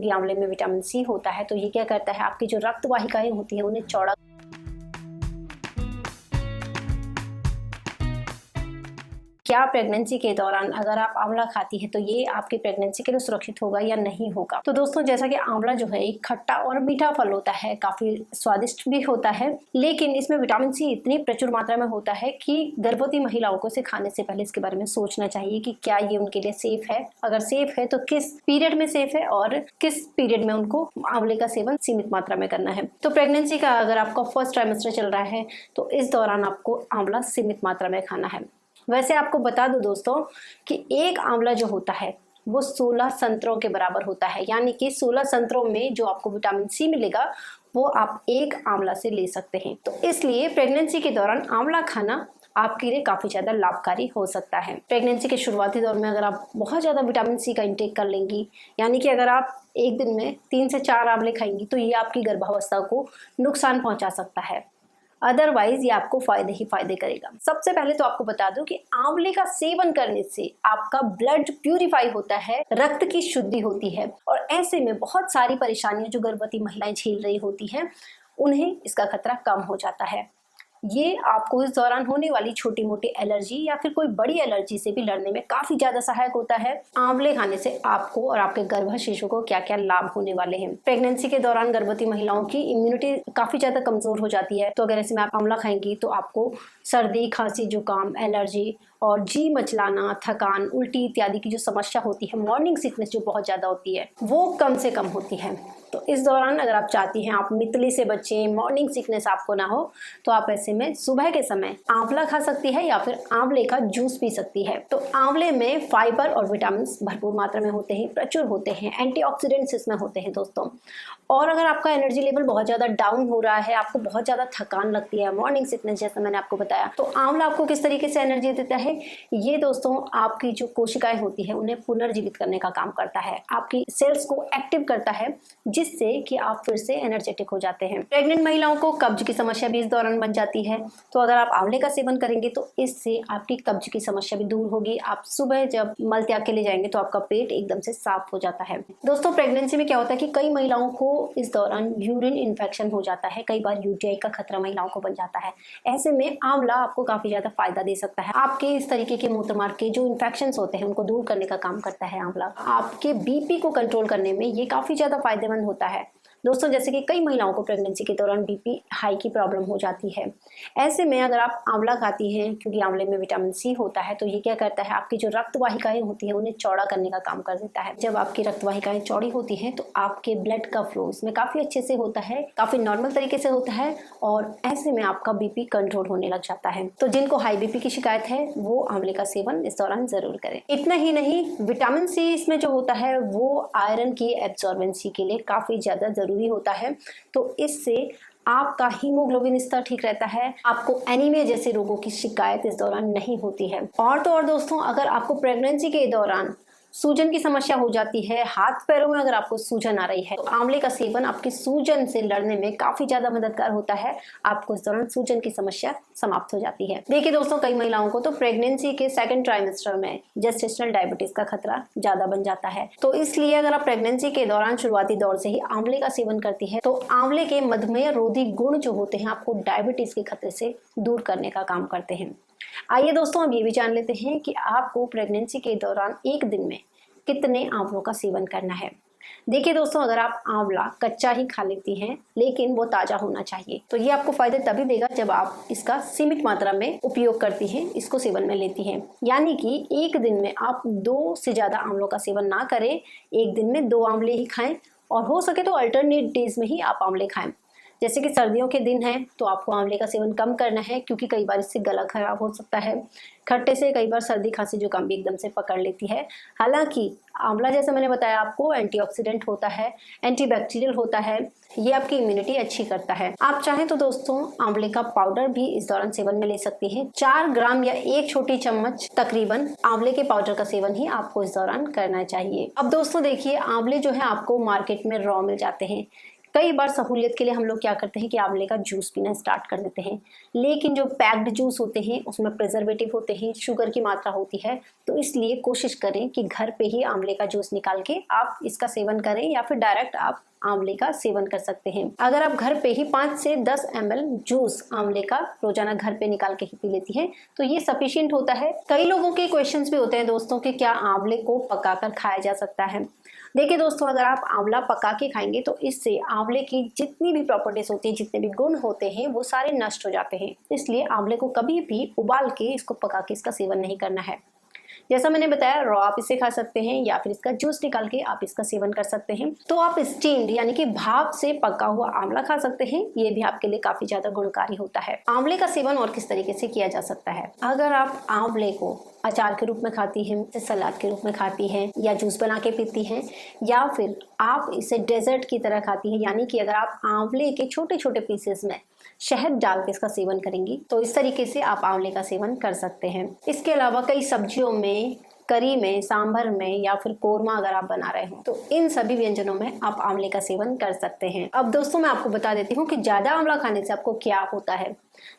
क्योंकि आंवले में विटामिन सी होता है। तो ये क्या करता है, आपकी जो रक्त वाहिकाएं होती हैं उन्हें चौड़ा क्या प्रेगनेंसी के दौरान अगर आप आंवला खाती है तो ये आपकी प्रेगनेंसी के लिए सुरक्षित होगा या नहीं होगा। तो दोस्तों, जैसा कि आंवला जो है एक खट्टा और मीठा फल होता है, काफी स्वादिष्ट भी होता है, लेकिन इसमें विटामिन सी इतनी प्रचुर मात्रा में होता है कि गर्भवती महिलाओं को इसे खाने से पहले इसके बारे में सोचना चाहिए कि क्या ये उनके लिए सेफ है। अगर सेफ है तो किस पीरियड में सेफ है और किस पीरियड में उनको आंवले का सेवन सीमित मात्रा में करना है। तो प्रेगनेंसी का अगर आपका फर्स्ट ट्राइमेस्टर चल रहा है तो इस दौरान आपको आंवला सीमित मात्रा में खाना है। वैसे आपको बता दूं दोस्तों कि एक आंवला जो होता है वो 16 संतरों के बराबर होता है, यानी कि 16 संतरों में जो आपको विटामिन सी मिलेगा वो आप एक आंवला से ले सकते हैं। तो इसलिए प्रेगनेंसी के दौरान आंवला खाना आपके लिए काफ़ी ज़्यादा लाभकारी हो सकता है। प्रेगनेंसी के शुरुआती दौर में अगर आप बहुत ज़्यादा विटामिन सी का इंटेक कर लेंगी, यानी कि अगर आप एक दिन में 3 से 4 आंवले खाएंगी तो ये आपकी गर्भावस्था को नुकसान पहुंचा सकता है। अदरवाइज ये आपको फायदे ही फायदे करेगा। सबसे पहले तो आपको बता दूं कि आंवले का सेवन करने से आपका ब्लड प्यूरिफाई होता है, रक्त की शुद्धि होती है और ऐसे में बहुत सारी परेशानियां जो गर्भवती महिलाएं झेल रही होती हैं उन्हें इसका खतरा कम हो जाता है। ये आपको इस दौरान होने वाली छोटी मोटी एलर्जी या फिर कोई बड़ी एलर्जी से भी लड़ने में काफी ज्यादा सहायक होता है। आंवले खाने से आपको और आपके गर्भ शिशु को क्या क्या लाभ होने वाले हैं। प्रेगनेंसी के दौरान गर्भवती महिलाओं की इम्यूनिटी काफी ज्यादा कमजोर हो जाती है, तो अगर ऐसे में आप आंवला खाएंगी तो आपको सर्दी, खांसी, जुकाम, एलर्जी और जी मचलाना, थकान, उल्टी इत्यादि की जो समस्या होती है, मॉर्निंग सिकनेस जो बहुत ज्यादा होती है, वो कम से कम होती है। तो इस दौरान अगर आप चाहती हैं आप मितली से बचें, मॉर्निंग सिकनेस आपको ना हो, तो आप ऐसे में सुबह के समय आंवला खा सकती है या फिर आंवले का जूस पी सकती है। तो आंवले में फाइबर और विटामिन भरपूर मात्रा में होते हैं, प्रचुर होते हैं, एंटीऑक्सीडेंट्स इसमें होते हैं दोस्तों। और अगर आपका एनर्जी लेवल बहुत ज़्यादा डाउन हो रहा है, आपको बहुत ज़्यादा थकान लगती है, मॉर्निंग सिकनेस जैसा मैंने आपको बताया, तो आंवला आपको किस तरीके से एनर्जी देता है, ये दोस्तों आपकी जो कोशिकाएं होती है उन्हें पुनर्जीवित करने का काम करता है, आपकी सेल्स को एक्टिव करता है, जिससे कि आप फिर से एनर्जेटिक हो जाते हैं। प्रेग्नेंट महिलाओं को कब्ज की समस्या भी इस दौरान बन जाती है, तो अगर आप आंवले का सेवन करेंगे तो इससे आपकी कब्ज की समस्या भी दूर होगी। आप सुबह जब मल त्याग के लिए जाएंगे तो आपका पेट एकदम से साफ हो जाता है। दोस्तों, प्रेगनेंसी में क्या होता है कि कई महिलाओं को इस दौरान यूरिन इन्फेक्शन हो जाता है, कई बार यूटीआई का खतरा महिलाओं को बन जाता है। ऐसे में आंवला आपको काफी ज्यादा फायदा दे सकता है। आपके इस तरीके के मूत्रमार्ग के जो इन्फेक्शन होते हैं उनको दूर करने का काम करता है आंवला। आपके बीपी को कंट्रोल करने में ये काफी ज्यादा फायदेमंद होता है। दोस्तों, जैसे कि कई महिलाओं को प्रेगनेंसी के दौरान बीपी हाई की प्रॉब्लम हो जाती है, ऐसे में अगर आप आंवला खाती हैं, क्योंकि आंवले में विटामिन सी होता है, तो ये क्या करता है, आपकी जो रक्त वाहिकाएं होती हैं उन्हें चौड़ा करने का काम कर देता है। जब आपकी रक्त वाहिकाएं चौड़ी होती हैं तो आपके ब्लड का फ्लो इसमें काफी अच्छे से होता है, काफी नॉर्मल तरीके से होता है और ऐसे में आपका बीपी कंट्रोल होने लग जाता है। तो जिनको हाई बीपी की शिकायत है वो आंवले का सेवन इस दौरान जरूर करें। इतना ही नहीं, विटामिन सी इसमें जो होता है वो आयरन की एब्जॉर्बेंसी के लिए काफी ज्यादा जरूरी होता है, तो इससे आपका हीमोग्लोबिन स्तर ठीक रहता है, आपको एनीमिया जैसे रोगों की शिकायत इस दौरान नहीं होती है। और तो और दोस्तों, अगर आपको प्रेगनेंसी के दौरान सूजन की समस्या हो जाती है, हाथ पैरों में अगर आपको सूजन आ रही है, तो आंवले का सेवन आपकी सूजन से लड़ने में काफी ज्यादा मददगार होता है। आपको इस दौरान सूजन की समस्या समाप्त हो जाती है। देखिए दोस्तों, कई महिलाओं को तो प्रेगनेंसी के सेकंड ट्राइमेस्टर में जेस्टेशनल डायबिटीज का खतरा ज्यादा बन जाता है, तो इसलिए अगर आप प्रेगनेंसी के दौरान शुरुआती दौर से ही आंवले का सेवन करती है तो आंवले के मधुमेह रोधी गुण जो होते हैं आपको डायबिटीज के खतरे से दूर करने का काम करते हैं। आइए दोस्तों, अब ये भी जान लेते हैं कि आपको प्रेगनेंसी के दौरान एक दिन में कितने आंवलों का सेवन करना है। देखिए दोस्तों, अगर आप आंवला कच्चा ही खा लेती हैं लेकिन वो ताजा होना चाहिए, तो ये आपको फायदे तभी देगा जब आप इसका सीमित मात्रा में उपयोग करती हैं, इसको सेवन में लेती हैं। यानी कि एक दिन में आप 2 से ज्यादा आंवलों का सेवन ना करें, एक दिन में 2 आंवले ही खाएं और हो सके तो अल्टरनेट डेज में ही आप आंवले खाएं। जैसे कि सर्दियों के दिन हैं तो आपको आंवले का सेवन कम करना है, क्योंकि कई बार इससे गला खराब हो सकता है। खट्टे से कई बार सर्दी, खांसी, जुकाम भी एकदम से पकड़ लेती है। हालांकि आंवला, जैसा मैंने बताया आपको, एंटीऑक्सीडेंट होता है, एंटीबैक्टीरियल होता है, ये आपकी इम्यूनिटी अच्छी करता है। आप चाहें तो दोस्तों आंवले का पाउडर भी इस दौरान सेवन में ले सकती हैं। 4 ग्राम या 1 छोटी चम्मच तकरीबन आंवले के पाउडर का सेवन ही आपको इस दौरान करना चाहिए। अब दोस्तों देखिए, आंवले जो है आपको मार्केट में रॉ मिल जाते हैं, कई बार सहूलियत के लिए हम लोग क्या करते हैं कि आंवले का जूस पीना स्टार्ट कर देते हैं, लेकिन जो पैक्ड जूस होते हैं उसमें प्रिजर्वेटिव होते हैं, शुगर की मात्रा होती है। तो इसलिए कोशिश करें कि घर पे ही आंवले का जूस निकाल के आप इसका सेवन करें, या फिर डायरेक्ट आप आंवले का सेवन कर सकते हैं। अगर आप घर पे ही 5 से 10 ml जूस आंवले का रोजाना घर पे निकाल के ही पी लेती हैं तो ये सफिशिएंट होता है। कई लोगों के क्वेश्चंस भी होते हैं दोस्तों कि क्या आंवले को पकाकर खाया जा सकता है। देखिए दोस्तों, अगर आप आंवला पका के खाएंगे तो इससे आंवले की जितनी भी प्रॉपर्टीज होती हैं, जितने भी गुण होते हैं, वो सारे नष्ट हो जाते हैं। इसलिए आंवले को कभी भी उबाल के इसको पका के इसका सेवन नहीं करना है। जैसा मैंने बताया, रॉ आप इसे खा सकते हैं या फिर इसका जूस निकाल के आप इसका सेवन कर सकते हैं। तो आप स्टीम्ड यानी कि भाप से पका हुआ आंवला खा सकते हैं, ये भी आपके लिए काफी ज्यादा गुणकारी होता है। आंवले का सेवन और किस तरीके से किया जा सकता है? अगर आप आंवले को अचार के रूप में खाती हैं, सलाद के रूप में खाती हैं, या जूस बना के पीती हैं, या फिर आप इसे डेजर्ट की तरह खाती हैं, यानी कि अगर आप आंवले के छोटे छोटे पीसेस में शहद डाल के इसका सेवन करेंगी तो इस तरीके से आप आंवले का सेवन कर सकते हैं। इसके अलावा कई सब्जियों में, करी में, सांभर में, या फिर कोरमा अगर आप बना रहे हो तो इन सभी व्यंजनों में आप आंवले का सेवन कर सकते हैं। अब दोस्तों, मैं आपको बता देती हूँ कि ज्यादा आंवला खाने से आपको क्या होता है।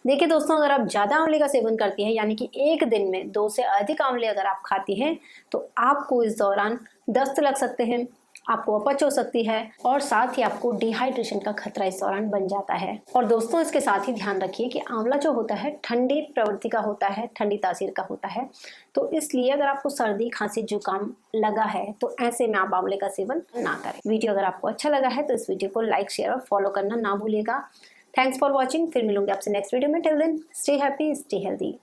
देखिए दोस्तों, अगर आप ज्यादा आंवले का सेवन करती हैं, यानी कि एक दिन में 2 से अधिक आंवले अगर आप खाती हैं, तो आपको इस दौरान दस्त लग सकते हैं, आपको अपच हो सकती है, और साथ ही आपको डिहाइड्रेशन का खतरा इस दौरान बन जाता है। और दोस्तों, इसके साथ ही ध्यान रखिए कि आंवला जो होता है ठंडी प्रवृत्ति का होता है, ठंडी तासीर का होता है। तो इसलिए अगर आपको सर्दी, खांसी, जुकाम लगा है तो ऐसे में आप आंवले का सेवन ना करें। वीडियो अगर आपको अच्छा लगा है तो इस वीडियो को लाइक, शेयर और फॉलो करना ना भूलिएगा। Thanks for watching. फिर मिलूंगी आपसे नेक्स्ट वीडियो में। Till then stay happy, stay healthy.